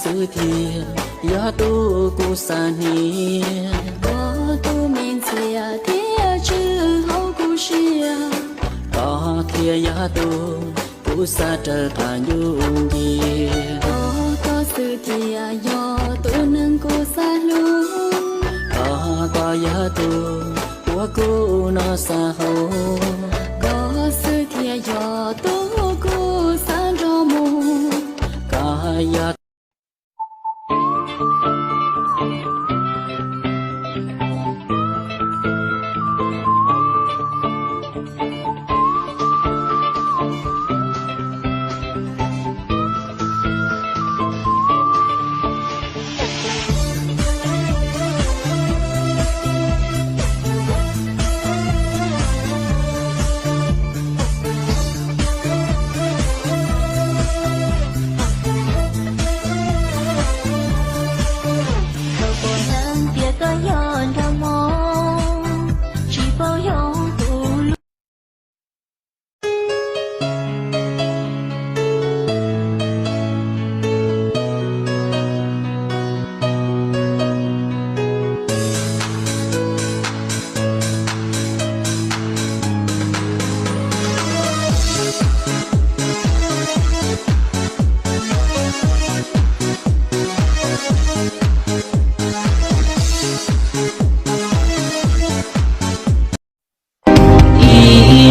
sư thiền ya tu cô sa ni có tu men xia thế chữ hậu cu xia có kia ya tu cô sa trở thành dung gì có sư thia do tu nâng cô sa lu có ya tu của cô nó sa hồ có sư thia do tu cô sa rô mù có ya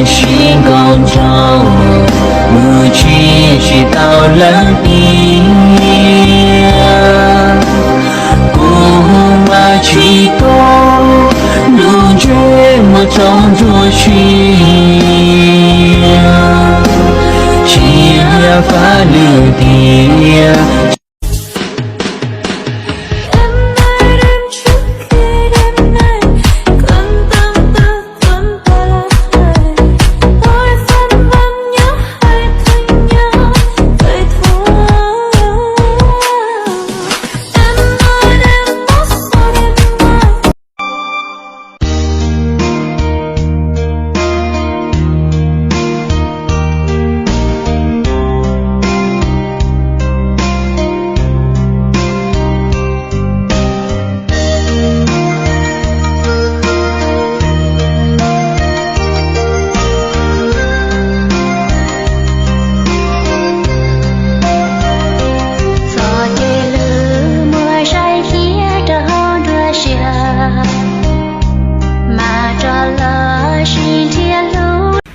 心高照，母亲知道了你，古马启动，路觉莫照着去，心呀发流的。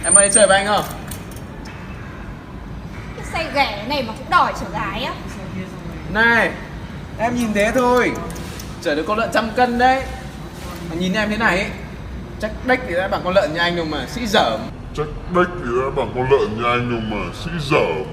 Em ơi, chơi với anh không? Cái xe ghẻ này mà cũng đòi chở gái á. Này, em nhìn thế thôi, chở được con lợn 100 cân đấy. Mà nhìn em thế này ấy, chắc đếch thì đã bằng con lợn như anh đâu mà sĩ dởm. Chắc đếch thì đã bằng con lợn như anh đâu mà sĩ dởm.